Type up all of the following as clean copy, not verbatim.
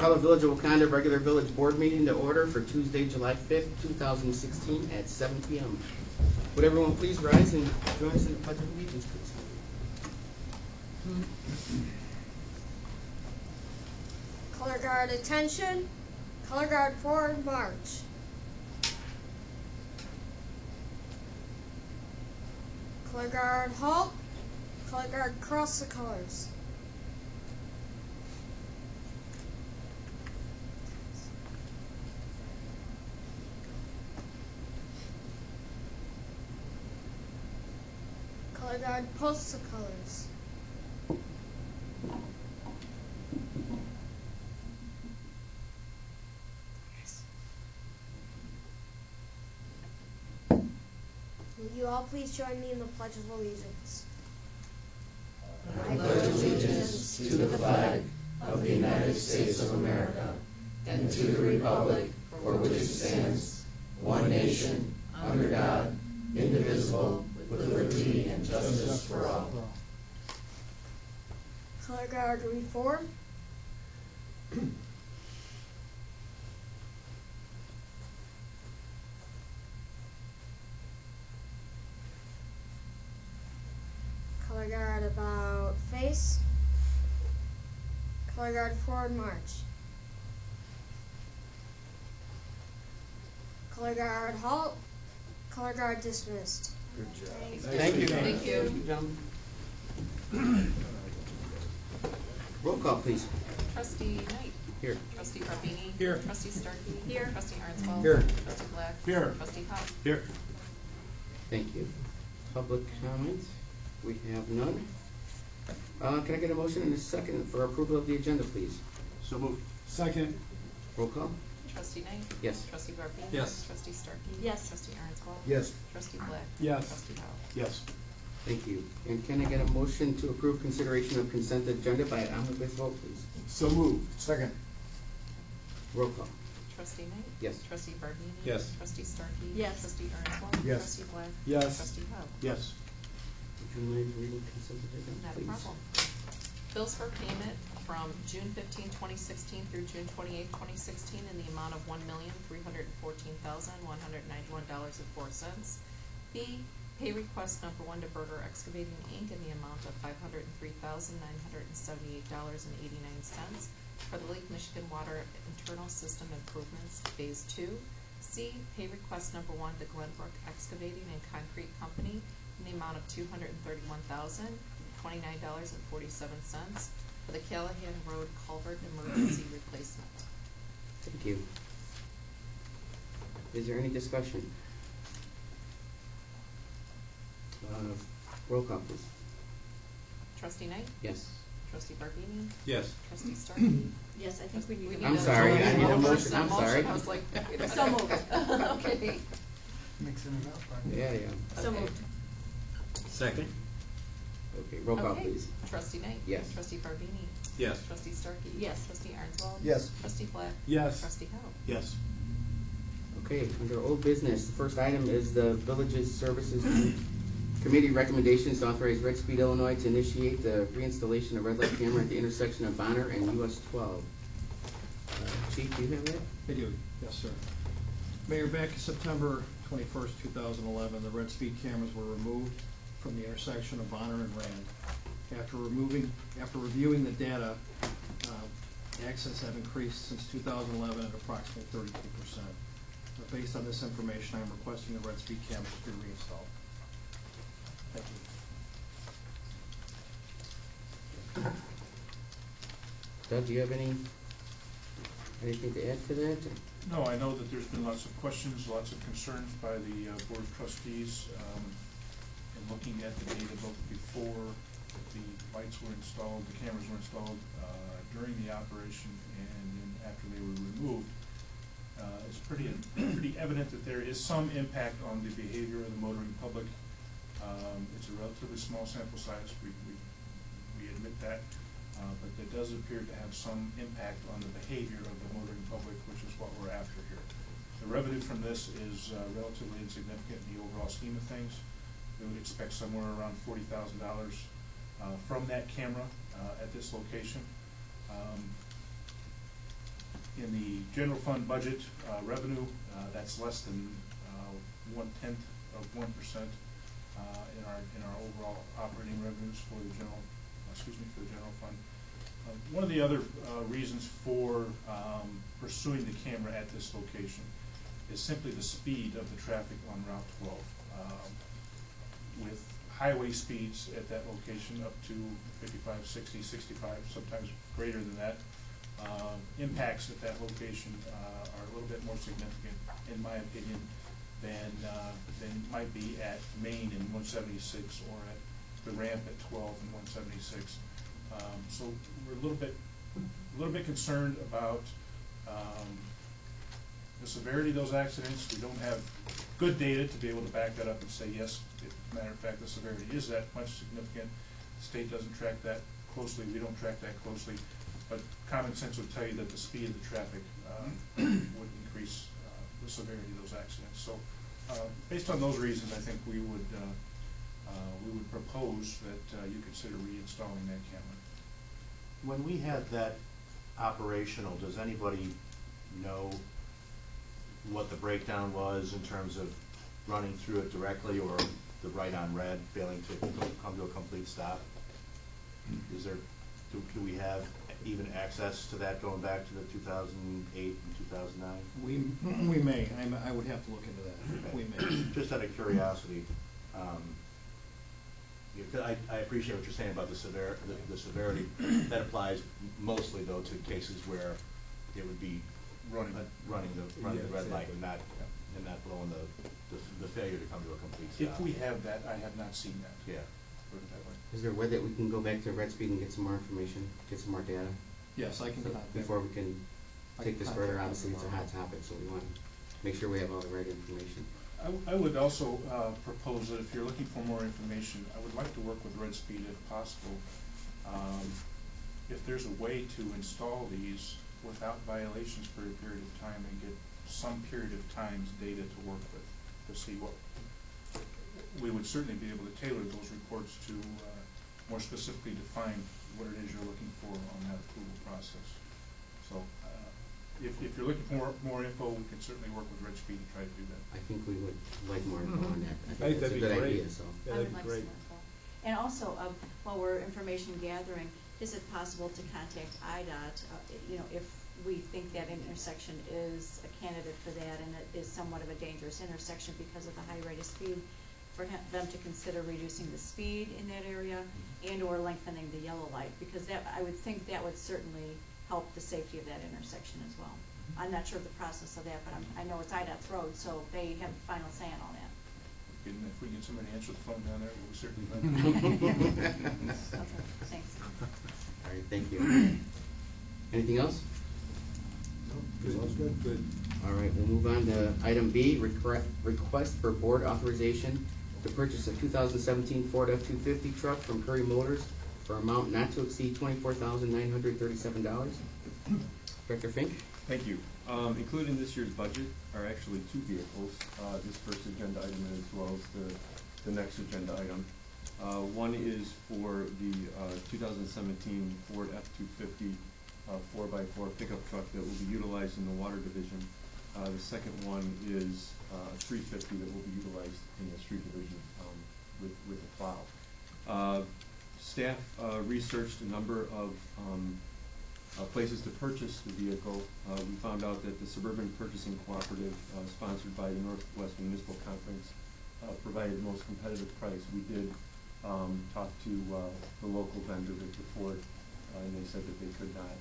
Call the Village of Wakanda regular village board meeting to order for Tuesday, July 5th, 2016 at 7 p.m. Would everyone please rise and join us in the Pledge of Allegiance, please? Color guard attention. Color guard forward march. Color guard halt. Color guard cross the colors. Color guard post the colors. Will you all please join me in the Pledge of Allegiance? I pledge allegiance to the flag of the United States of America and to the republic for which it stands, one nation, under God, indivisible, with liberty and justice for all. Color guard reform. Color guard about face. Color guard forward march. Color guard halt. Color guard dismissed. Good job. Thank you. Thank you, gentlemen. Roll call, please. Trustee Knight. Here. Trustee Barbini. Here. Trustee Starkey. Here. Trustee Arnswell. Here. Trustee Black. Here. Trustee Howe. Here. Thank you. Public comment? We have none. Can I get a motion and a second for approval of the agenda, please? So moved. Second. Roll call? Trustee Knight. Yes. Trustee Barbini. Yes. Trustee Starkey. Yes. Trustee Arnswell. Yes. Trustee Black. Yes. Trustee Howe. Yes. Thank you. And can I get a motion to approve consideration of consent agenda by an omnibus vote, please? So moved. Second. Roll call? Trustee Knight. Yes. Trustee Barbini. Yes. Trustee Starkey. Yes. Trustee Arnswell. Yes. Trustee Black. Yes. Trustee Howe. Yes. Would you mind reading consent agenda, Not please? a problem. Bills for payment from June 15, 2016 through June 28, 2016 in the amount of $1,314,191.04. B, pay request number 1 to Berger Excavating, Inc. in the amount of $503,978.89 for the Lake Michigan Water Internal System Improvements, Phase 2. C, pay request number 1 to Glenbrook Excavating and Concrete Company in the amount of $231,029.47 for the Callahan Road Culvert Emergency Replacement. Thank you. Is there any discussion? Roll call, please. Trustee Knight? Yes. Trustee Barbini? Yes. Trustee Starkey? Yes, I think we need. I'm sorry, I need a motion. I'm sorry. I was like, So moved. Okay. Mixing it up. Yeah. So moved. Second. Okay, roll call, Okay. please. Trustee Knight? Yes. Trustee Barbini? Yes. Trustee Starkey? Yes. Trustee Arnswell? Yes. Trustee Black? Yes. Trustee Howe? Yes. Okay, under old business, the first item is the Villages Services Committee recommendations to authorize Red Speed Illinois to initiate the reinstallation of red light camera at the intersection of Bonner and US 12. Chief, do you have that? I do, yes, sir. Mayor, back in September 21st, 2011, the red speed cameras were removed from the intersection of Bonner and Rand. After reviewing the data, accidents have increased since 2011 at approximately 32%. Based on this information, I am requesting the red speed cameras to be reinstalled. Thank you. Doug, do you have anything to add to that? No, I know that there's been lots of questions, lots of concerns by the Board of Trustees in looking at the data both before the lights were installed, the cameras were installed, during the operation, and then after they were removed. It's pretty evident that there is some impact on the behavior of the motoring public. It's a relatively small sample size, we admit that, but it does appear to have some impact on the behavior of the motoring public, which is what we're after here. The revenue from this is relatively insignificant in the overall scheme of things. We would expect somewhere around $40,000 from that camera at this location. In the general fund budget revenue, that's less than 1/10 of 1% in our overall operating revenues for the general fund. One of the other reasons for pursuing the camera at this location is simply the speed of the traffic on Route 12. With highway speeds at that location up to 55, 60, 65, sometimes greater than that, impacts at that location are a little bit more significant, in my opinion, than might be at Main and 176 or at the ramp at 12 and 176. So we're a little bit concerned about the severity of those accidents. We don't have good data to be able to back that up and say, yes, as a matter of fact, the severity is that much significant. The state doesn't track that closely. We don't track that closely. But common sense would tell you that the speed of the traffic would increase the severity of those accidents. So based on those reasons, I think we would propose that you consider reinstalling that camera. When we had that operational, does anybody know what the breakdown was in terms of running through it directly or the right on red failing to come to a complete stop? Is there, do we have even access to that going back to the 2008 and 2009? We may. I would have to look into that. Okay. We may. Just out of curiosity, I appreciate what you're saying about the severity. That applies mostly, though, to cases where it would be running the red light and not blowing the failure to come to a complete stop. If we have that, I have not seen that. Yeah. Put it that way. Is there a way that we can go back to red speed and get some more information, get some more data? Yes, I can contact. Before we can take this further, contact obviously it's a hot topic, so we want to make sure we have all the right information. I would also propose that if you're looking for more information, I would like to work with Red Speed if possible. If there's a way to install these without violations for a period of time and get some period of time's data to work with to see what we would certainly be able to tailor those reports to more specifically define what it is you're looking for on that approval process. So if you're looking for more info, we can certainly work with Red Speed and try to do that. I think we would like more info on that. I think that's a that'd be good great. idea, so. Yeah, that'd be great. And also, while we're information gathering, is it possible to contact IDOT, if we think that an intersection is a candidate for that and it is somewhat of a dangerous intersection because of the high rate of speed, for them to consider reducing the speed in that area and or lengthening the yellow light, because that, I would think that would certainly help the safety of that intersection as well. I'm not sure of the process of that, but I know it's IDOT's road, so they have final say on all that. And if we get somebody to answer the phone down there, we'll certainly let them know. Okay, thanks. All right, thank you. Anything else? Good. Good. All right, we'll move on to item B, request for board authorization to purchase a 2017 Ford F-250 truck from Curry Motors for amount not to exceed $24,937. Director Fink? Thank you. Included in this year's budget are actually two vehicles, this first agenda item as well as the next agenda item. One is for the 2017 Ford F-250 4x4 pickup truck that will be utilized in the water division. The second one is 350 that will be utilized in the street division with the plow. Staff researched a number of places to purchase the vehicle. We found out that the Suburban Purchasing Cooperative, sponsored by the Northwest Municipal Conference, provided the most competitive price. We did talk to the local vendor, Victor Ford, and they said that they could not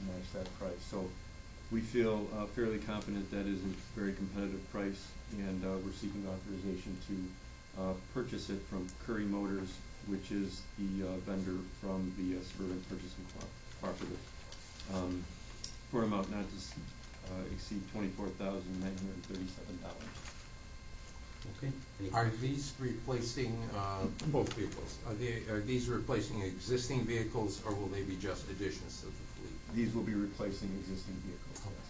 match that price. So we feel fairly confident that is a very competitive price, and we're seeking authorization to purchase it from Curry Motors, which is the vendor from the Suburban Purchasing Cooperative, for an amount not to exceed $24,937. Okay. Are these replacing both vehicles? Are these replacing existing vehicles, or will they be just additions to the fleet? These will be replacing existing vehicles, yes.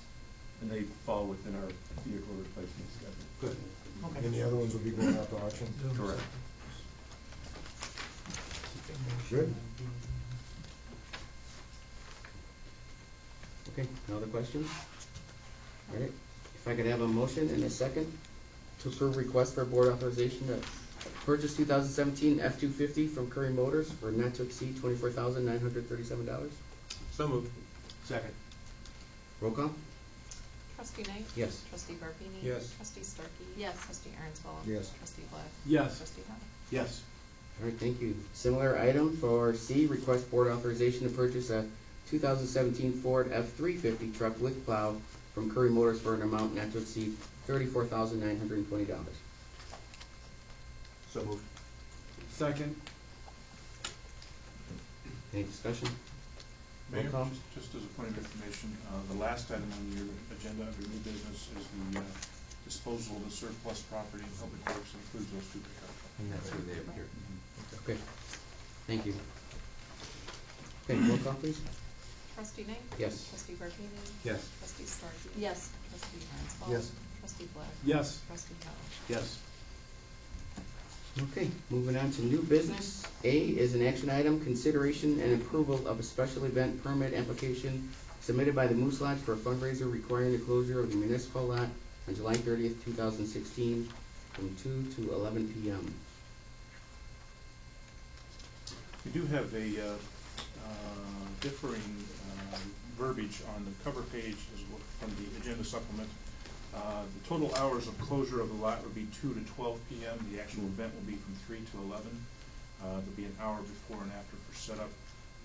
And they fall within our vehicle replacement schedule. Good. Okay. And the other ones will be going out to auction? Correct. Good. Okay, no other questions? All right, if I could have a motion and a second to approve request for board authorization to purchase 2017 F-250 from Curry Motors for not to exceed $24,937. So moved. Second. Roll call? Trustee Knight? Yes. Trustee Garbini? Yes. Trustee Starkey? Yes. Trustee Aaron's-Balls? Yes. Trustee Black? Yes. Trustee Howe? Yes. All right, thank you. Similar item for C, request board authorization to purchase a 2017 Ford F-350 truck with plow from Curry Motors for an amount not to exceed $34,920. So moved. Second. Any discussion? Mayor, Roll call. just as a point of information, the last item on your agenda under new business is the disposal of the surplus property in public works, includes those two pickup trucks. And that's where they appear. Okay, thank you. Okay, roll call, please. Trustee Knight? Yes. Trustee Garbini? Yes. Trustee Starkey? Yes. Trustee Aaron's-Balls? Yes. Trustee Black? Yes. Trustee Howe? Yes. Okay, moving on to new business. A is an action item, consideration and approval of a special event permit application submitted by the Moose Lodge for a fundraiser requiring the closure of the municipal lot on July 30th, 2016 from 2 to 11 p.m. We do have a differing verbiage on the cover page as well from the agenda supplement. The total hours of closure of the lot would be 2 to 12 p.m. The actual event will be from 3 to 11. There'll be an hour before and after for setup.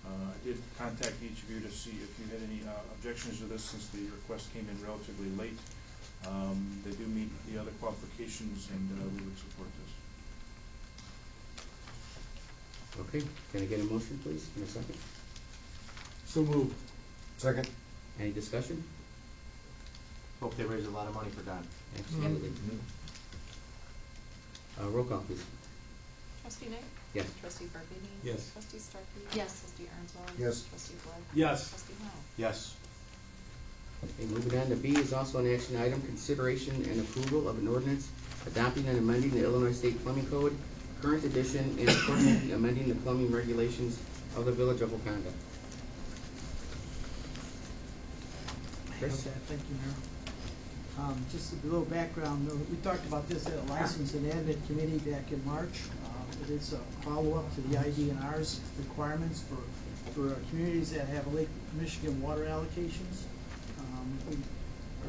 I did contact each of you to see if you had any objections to this, since the request came in relatively late. They do meet the other qualifications, and we would support this. Okay, can I get a motion, please, in a second? So moved. Second. Any discussion? Hope they raise a lot of money for Don. Absolutely. Roll call, please. Trustee Knight? Yes. Trustee Garbini? Yes. Trustee Starkey? Yes. Trustee Aaron's-Balls? Yes. Trustee Black? Yes. Trustee Howe? Yes. Okay, moving on to B is also an action item, consideration and approval of an ordinance adopting and amending the Illinois State Plumbing Code, current edition, and accordingly amending the plumbing regulations of the Village of Wakanda. Chris? Okay, thank you, Mayor. Just a little background, we talked about this at a License and Admit Committee back in March. It is a follow-up to the ID&R's requirements for communities that have Lake Michigan water allocations. We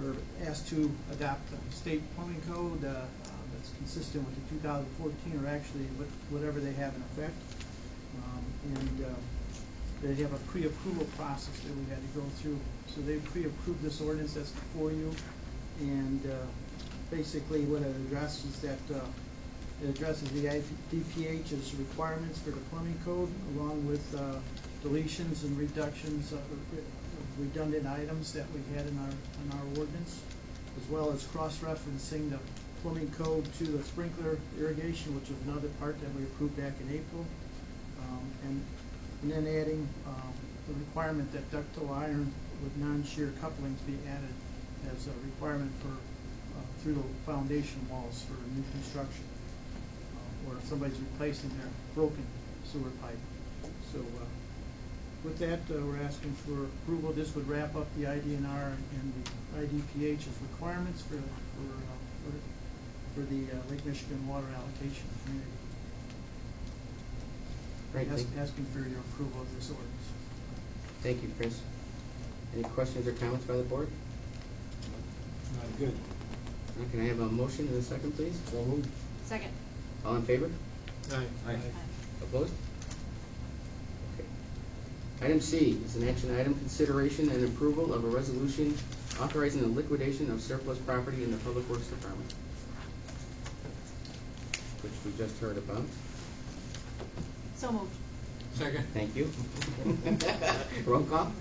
are asked to adopt a state plumbing code that's consistent with the 2014, or actually whatever they have in effect. They have a pre-approval process that we had to go through. So they pre-approved this ordinance that's before you, and basically what it addresses is that it addresses the DPH's requirements for the plumbing code, along with deletions and reductions of redundant items that we had in our ordinance, as well as cross-referencing the plumbing code to the sprinkler irrigation, which is another part that we approved back in April, and then adding the requirement that ductile iron with non-shear couplings be added as a requirement for through the foundation walls for new construction, or if somebody's replacing their broken sewer pipe. So with that, we're asking for approval. This would wrap up the ID&R and the IDPH's requirements for the Lake Michigan water allocation community. Great, Asking for your approval of this ordinance. thank you, Chris. Any questions or comments by the board? Good. Can I have a motion and a second, please? So moved. Second. All in favor? Aye. Opposed? Okay. Item C is an action item, consideration and approval of a resolution authorizing the liquidation of surplus property in the Public Works Department, which we just heard about. So moved. Second. Thank you. Roll call?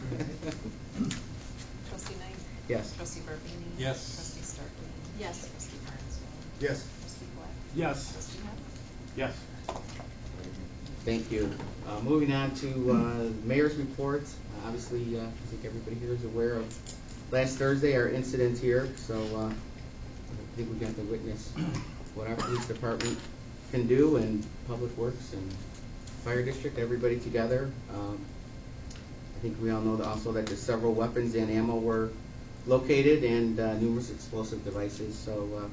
Trustee Knight? Yes. Trustee Garbini? Yes. Trustee Starkey? Yes. Trustee Aaron's-Balls? Yes. Trustee Black? Yes. Trustee Howe? Yes. Thank you. Moving on to mayor's report. Obviously, I think everybody here is aware of last Thursday, our incident here. So I think we got to witness what our police department can do, and Public Works and Fire District, everybody together. I think we all know also that there's several weapons and ammo were located and numerous explosive devices. So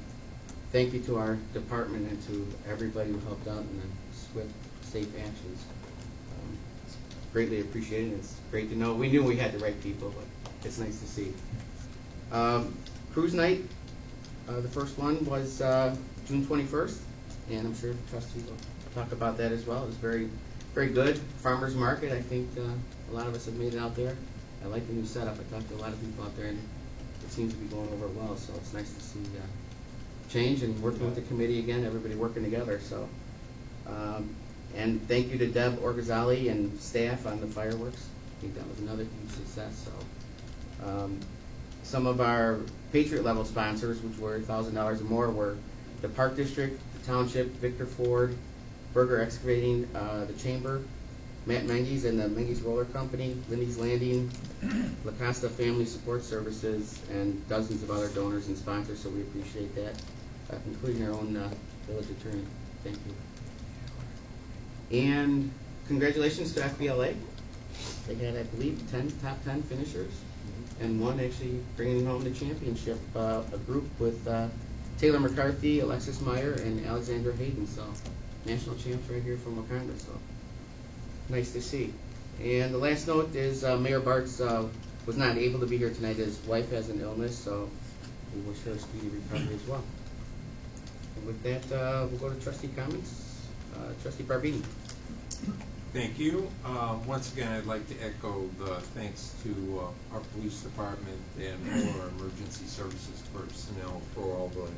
thank you to our department and to everybody who helped out in the swift, safe actions. Greatly appreciated. It's great to know. We knew we had the right people, but it's nice to see. Cruise night, the first one was June 21st, and I'm sure the trustees will talk about that as well. It was very, very good. Farmers market, I think a lot of us have made it out there. I like the new setup. I talked to a lot of people out there, and it seems to be going over well, so it's nice to see change and working with the committee again, everybody working together. So, and thank you to Deb Orgazali and staff on the fireworks. I think that was another huge success. So, some of our Patriot level sponsors, which were $1,000 or more, were the Park District, the Township, Victor Ford, Berger Excavating, the Chamber, Matt Menges and the Menges Roller Company, Lindy's Landing, La Costa Family Support Services, and dozens of other donors and sponsors, so we appreciate that, including our own village attorney. Thank you. And congratulations to FBLA. They had, I believe, top 10 finishers, and one actually bringing home the championship, a group with Taylor McCarthy, Alexis Meyer, and Alexandra Hayden, so national champs right here from Wakanda, so nice to see. And the last note is Mayor Bartz was not able to be here tonight. His wife has an illness, so we wish her a speedy recovery as well. And with that, we'll go to trustee comments. Trustee Barbini. Thank you. Once again, I'd like to echo the thanks to our police department and all our emergency services personnel for all the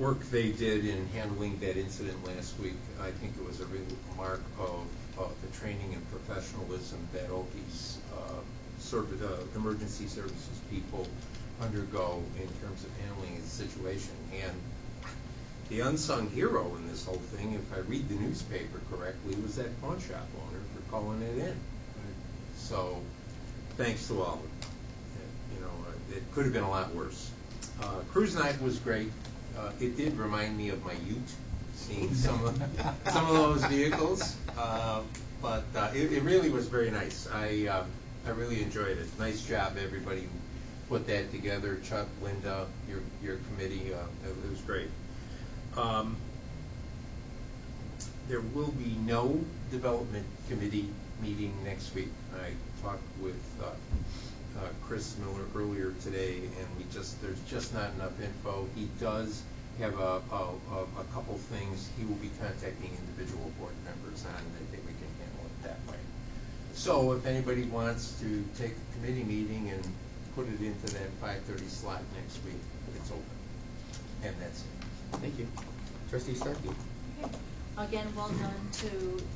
work they did in handling that incident last week. I think it was a real mark of the training and professionalism that all these emergency services people undergo in terms of handling the situation. And the unsung hero in this whole thing, if I read the newspaper correctly, was that pawn shop owner for calling it in. So, thanks to all of them. You know, it could have been a lot worse. Cruise night was great. It did remind me of my ute, seeing some of those vehicles, but it really was very nice. I really enjoyed it. Nice job, everybody who put that together. Chuck, Linda, your committee, it was great. There will be no development committee meeting next week. I talked with Chris Miller earlier today, and there's just not enough info. He does have a couple things he will be contacting individual board members on. I think we can handle it that way. So if anybody wants to take a committee meeting and put it into that 5:30 slot next week, it's open. And that's it. Thank you. Trustee Starkey. Okay. Again, well done to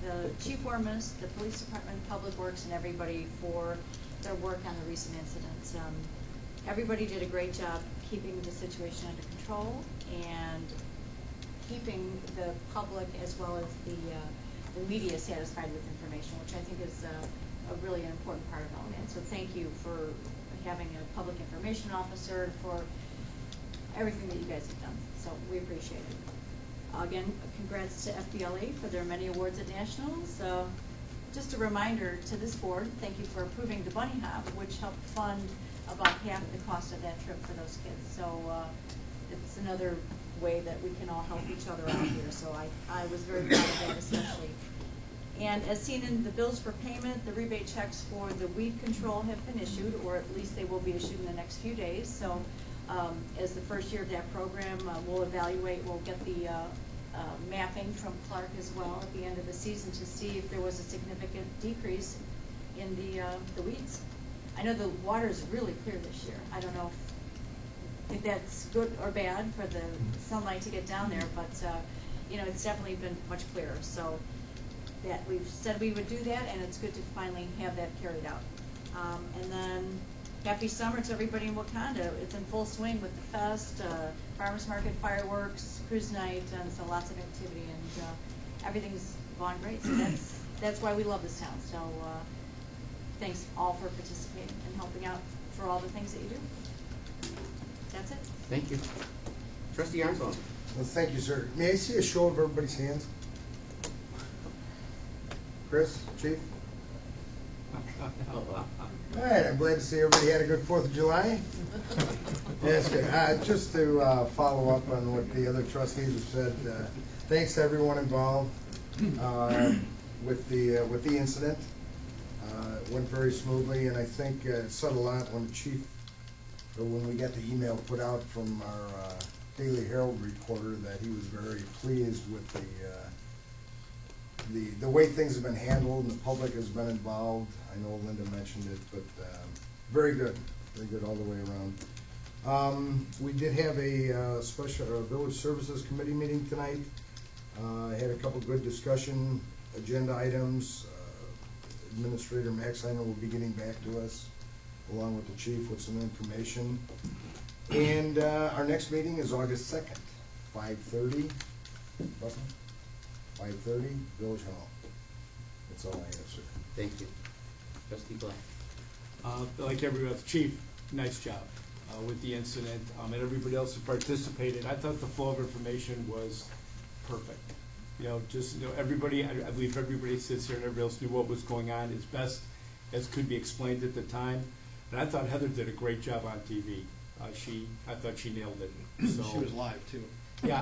the Chief Warmist, the Police Department, Public Works, and everybody for their work on the recent incidents. Everybody did a great job keeping the situation under control and keeping the public as well as the media satisfied with information, which I think is a really important part of all that. So thank you for having a public information officer, for everything that you guys have done. So we appreciate it. Again, congrats to FBLA for their many awards at Nationals. Just a reminder to this board, thank you for approving the Bunny Hop, which helped fund about half the cost of that trip for those kids. So it's another way that we can all help each other out here. So I was very proud of that especially. And as seen in the bills for payment, the rebate checks for the weed control have been issued, or at least they will be issued in the next few days. So as the first year of that program, we'll get the mapping from Clark as well at the end of the season to see if there was a significant decrease in the weeds. I know the water is really clear this year. I don't know if that's good or bad for the sunlight to get down there, but you know, it's definitely been much clearer. So that we've said we would do that, and it's good to finally have that carried out. And then happy summer to everybody in Wakanda. It's in full swing with the fest, farmers market, fireworks, cruise night, and so lots of activity, and everything's gone great. So that's why we love this town. So thanks all for participating and helping out for all the things that you do. That's it. Thank you. Trustee Armstrong. Well, thank you, sir. May I see a show of everybody's hands? Chris, Chief? Uh-oh. All right, I'm glad to see everybody had a good 4th of July. That's good. Just to follow up on what the other trustees have said, thanks to everyone involved with the incident. It went very smoothly, and I think it said a lot when the chief, or when we got the email put out from our Daily Herald reporter, that he was very pleased with the way things have been handled, and the public has been involved. I know Linda mentioned it, but very good all the way around. We did have a special Village Services Committee meeting tonight. Had a couple good discussion agenda items. Administrator Max, I know, will be getting back to us along with the chief with some information. And our next meeting is August 2nd, 5:30. 5:30, Village Hall. That's all I have, sir. Thank you. Trustee Black. Like everyone else, Chief, nice job with the incident, and everybody else who participated. I thought the flow of information was perfect. Everybody, I believe everybody sits here and everybody else knew what was going on as best as could be explained at the time. And I thought Heather did a great job on TV. I thought she nailed it. So, She was live too. yeah,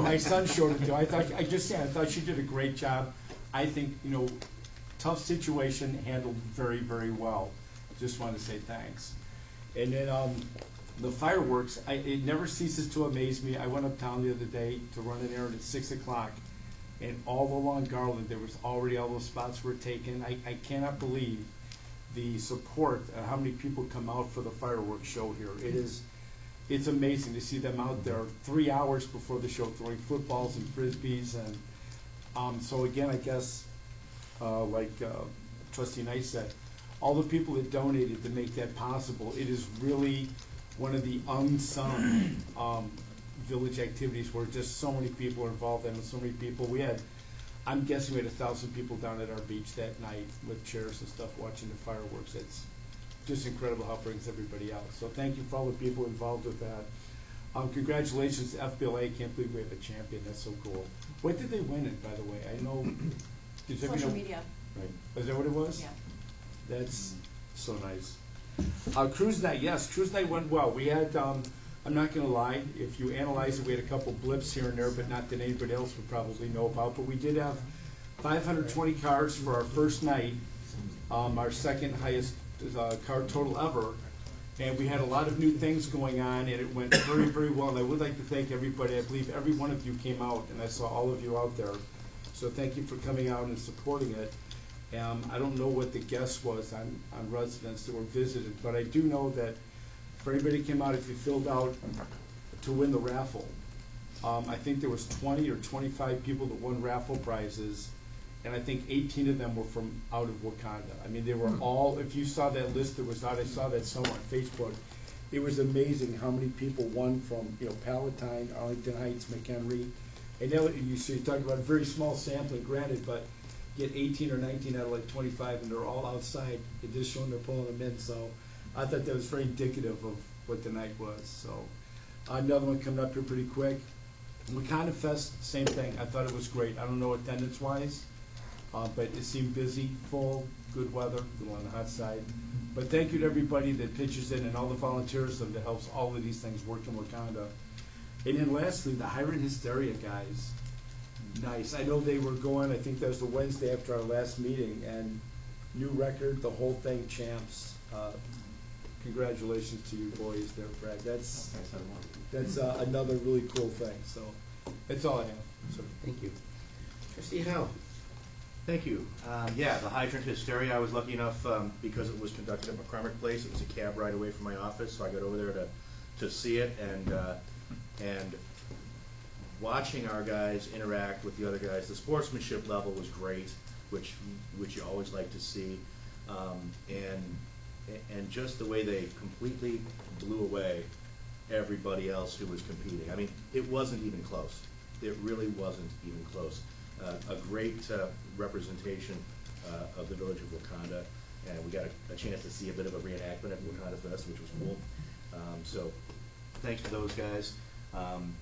my son showed it too. I thought she did a great job. I think, tough situation, handled very, very well. Just want to say thanks. And then the fireworks, it never ceases to amaze me. I went uptown the other day to run an errand at 6 o'clock, and all along Garland, there was already all those spots were taken. I cannot believe the support, how many people come out for the fireworks show here. It's amazing to see them out there 3 hours before the show throwing footballs and frisbees. And so again, I guess, like Trustee Knight said, all the people that donated to make that possible, it is really one of the unsung village activities where just so many people are involved in it, so many people. I'm guessing we had 1,000 people down at our beach that night with chairs and stuff watching the fireworks. It's just incredible how it brings everybody out. So thank you for all the people involved with that. Congratulations to FBLA. I can't believe we have a champion. That's so cool. What did they win it, by the way? I know. Social media. Right. Is that what it was? Yeah. That's so nice. Cruise night, yes, cruise night went well. We had, I'm not going to lie, if you analyze it, we had a couple blips here and there, but not that anybody else would probably know about. But we did have 520 cars for our first night, our second highest car total ever. And we had a lot of new things going on, and it went very, very well. And I would like to thank everybody. I believe every one of you came out, and I saw all of you out there. So thank you for coming out and supporting it. I don't know what the guess was on residents that were visited, but I do know that for anybody that came out, if you filled out to win the raffle, I think there was 20 or 25 people that won raffle prizes, and I think 18 of them were from out of Wakanda. I mean, they were all, if you saw that list that was out, I saw that somewhere on Facebook. It was amazing how many people won from, Palatine, Arlington Heights, McHenry. And now you talk about a very small sampling, granted, but get 18 or 19 out of like 25, and they're all outside. It just showing they're pulling them in. So I thought that was very indicative of what the night was. So another one coming up here pretty quick. Wakanda Fest, same thing. I thought it was great. I don't know attendance-wise, but it seemed busy, full, good weather, a little on the hot side. But thank you to everybody that pitches in and all the volunteers that helps all of these things work in Wakanda. And then lastly, the Hiram Hysteria guys. Nice. I know they were going, I think that was the Wednesday after our last meeting, and new record, the whole thing, champs. Congratulations to you boys there, Brad. That's another really cool thing. So that's all I have. So thank you. Trustee Howe. Thank you. Yeah, the hydrant hysteria, I was lucky enough, because it was conducted at McCormick Place, it was a cab right away from my office, so I got over there to see it, and watching our guys interact with the other guys, the sportsmanship level was great, which you always like to see, and just the way they completely blew away everybody else who was competing. I mean, it wasn't even close. It really wasn't even close. A great representation of the village of Wakanda, and we got a chance to see a bit of a reenactment at Wakanda Fest, which was cool. So thanks to those guys.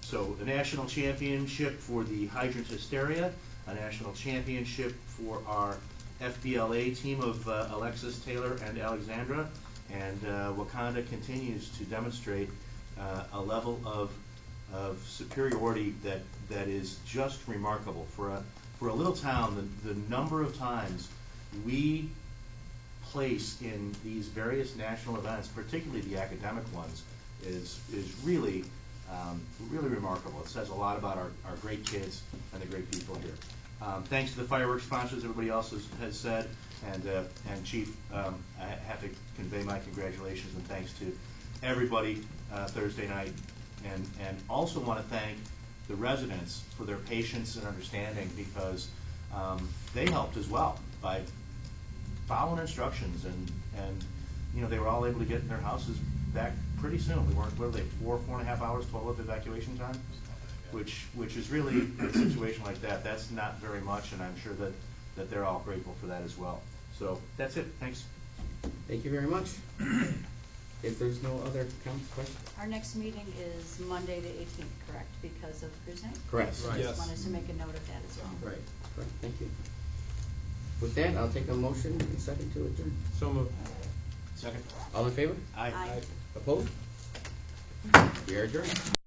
So the national championship for the hydrant hysteria, a national championship for our FBLA team of Alexis, Taylor, and Alexandra, and Wakanda continues to demonstrate a level of superiority that is just remarkable. For a little town, the number of times we place in these various national events, particularly the academic ones, is really really remarkable. It says a lot about our great kids and the great people here. Thanks to the fireworks sponsors, everybody else has said, and Chief, I have to convey my congratulations and thanks to everybody Thursday night, and also want to thank the residents for their patience and understanding, because they helped as well by following instructions, and you know, they were all able to get in their houses back pretty soon. We weren't, what were they, 4.5 hours total of evacuation time? Which is really, in a situation like that, that's not very much, and I'm sure that they're all grateful for that as well. So that's it. Thanks. Thank you very much. If there's no other comments, questions? Our next meeting is Monday the 18th, correct, because of cruise night? Correct. I Yes. just wanted to make a note of that as well. Right. Correct. Thank you. With that, I'll take a motion and second to adjourn. So moved. Second. All in favor? Aye. Opposed? We are adjourned.